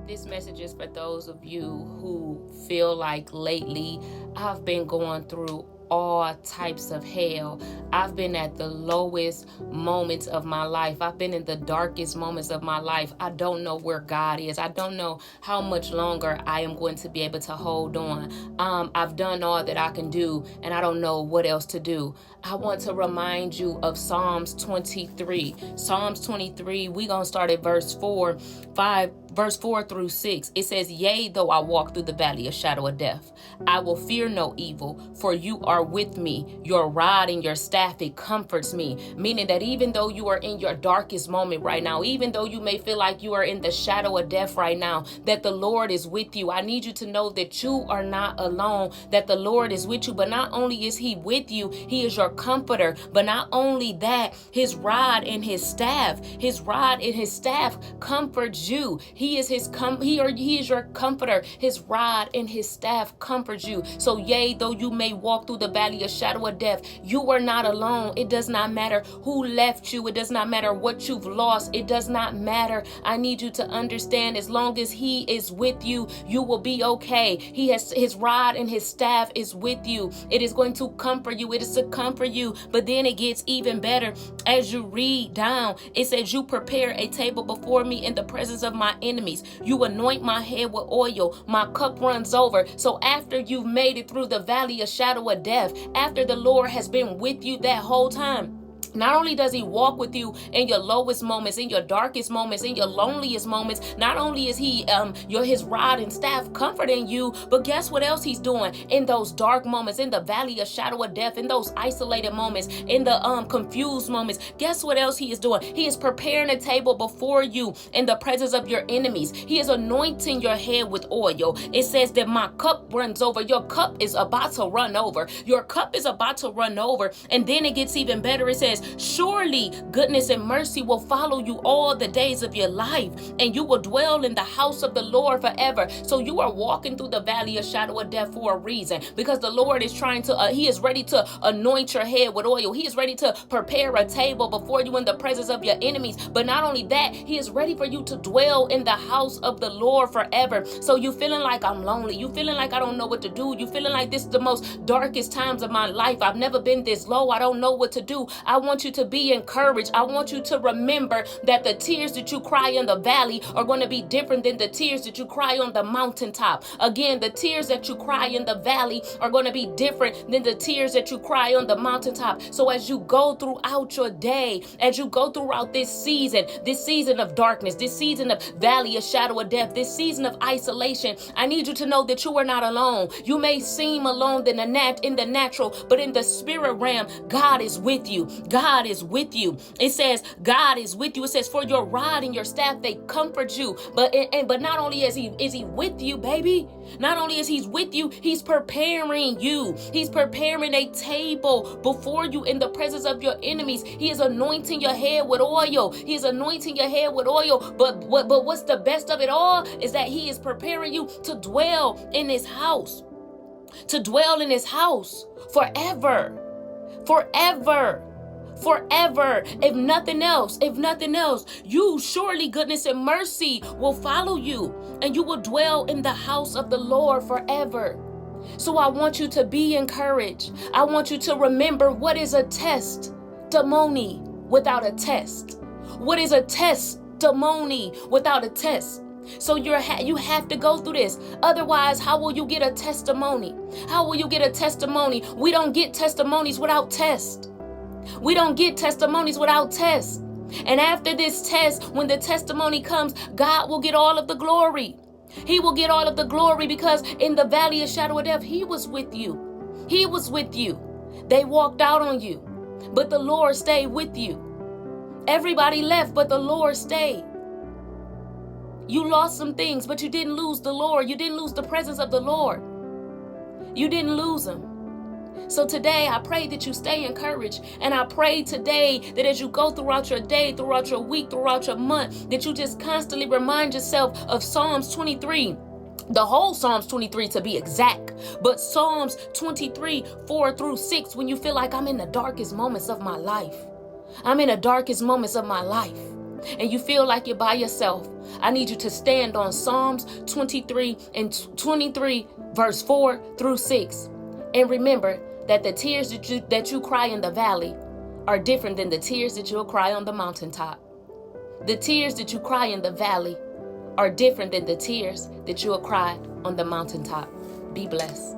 This message is for those of you who feel like lately I've been going through all types of hell. I've been at the lowest moments of my life. I've been in the darkest moments of my life. I don't know where God is. I don't know how much longer I am going to be able to hold on. I've done all that I can do, and I don't know what else to do. I want to remind you of Psalms 23. Psalms 23, we're going to start at verse 4 through 6. It says, "Yea, though I walk through the valley of shadow of death, I will fear no evil, for you are with me. Your rod and your staff, it comforts me." Meaning that even though you are in your darkest moment right now, even though you may feel like you are in the shadow of death right now, that the Lord is with you. I need you to know that you are not alone, that the Lord is with you. But not only is he with you, he is your comforter. But not only that, his rod and his staff comforts you. He is he is your comforter. His rod and his staff comforts you. So yea, though you may walk through the valley of shadow of death, you are not alone. It does not matter who left you. It does not matter what you've lost. It does not matter. I need you to understand, as long as he is with you, you will be okay. He has his rod and his staff is with you. It is going to comfort you. It is to comfort you. But then it gets even better. As you read down, it says, "You prepare a table before me in the presence of my enemies. You anoint my head with oil. My cup runs over." So after you've made it through the valley of shadow of death, after the Lord has been with you that whole time, not only does he walk with you in your lowest moments, in your darkest moments, in your loneliest moments, not only is he his rod and staff comforting you, but guess what else he's doing in those dark moments, in the valley of shadow of death, in those isolated moments, in the confused moments. Guess what else he is doing? He is preparing a table before you in the presence of your enemies. He is anointing your head with oil. It says that my cup runs over. Your cup is about to run over. Your cup is about to run over. And then it gets even better. It says, "Surely goodness and mercy will follow you all the days of your life, and you will dwell in the house of the Lord forever." So you are walking through the valley of shadow of death for a reason, because the Lord is trying to, he is ready to anoint your head with oil. He is ready to prepare a table before you in the presence of your enemies. But not only that, he is ready for you to dwell in the house of the Lord forever. So you feeling like I'm lonely. You feeling like I don't know what to do. You feeling like this is the most darkest times of my life. I've never been this low. I don't know what to do. I want you to be encouraged. I want you to remember that the tears that you cry in the valley are going to be different than the tears that you cry on the mountaintop. Again, the tears that you cry in the valley are going to be different than the tears that you cry on the mountaintop. So as you go throughout your day, as you go throughout this season of darkness, this season of valley of shadow of death, this season of isolation, I need you to know that you are not alone. You may seem alone in the natural, but in the spirit realm, God is with you. God is with you. It says God is with you. It says, "For your rod and your staff, they comfort you." But not only is he with you, baby. Not only is he with you, he's preparing you. He's preparing a table before you in the presence of your enemies. He is anointing your head with oil. He is anointing your head with oil. But what's the best of it all is that he is preparing you to dwell in his house. To dwell in his house forever. Forever. Forever. If nothing else, you surely goodness and mercy will follow you, and you will dwell in the house of the Lord forever. So I want you to be encouraged. I want you to remember, what is a testimony without a test? What is a testimony without a test? So you have to go through this. Otherwise, how will you get a testimony? How will you get a testimony? We don't get testimonies without tests. We don't get testimonies without tests. And after this test, when the testimony comes, God will get all of the glory. He will get all of the glory, because in the valley of shadow of death, he was with you. He was with you. They walked out on you, but the Lord stayed with you. Everybody left, but the Lord stayed. You lost some things, but you didn't lose the Lord. You didn't lose the presence of the Lord. You didn't lose him. So today, I pray that you stay encouraged. And I pray today that as you go throughout your day, throughout your week, throughout your month, that you just constantly remind yourself of Psalms 23. The whole Psalms 23 to be exact. But Psalms 23, 4 through 6, when you feel like I'm in the darkest moments of my life. I'm in the darkest moments of my life. and you feel like you're by yourself, I need you to stand on Psalms 23 verse 4 through 6. And remember that the tears that you cry in the valley are different than the tears that you'll cry on the mountaintop. The tears that you cry in the valley are different than the tears that you'll cry on the mountaintop. Be blessed.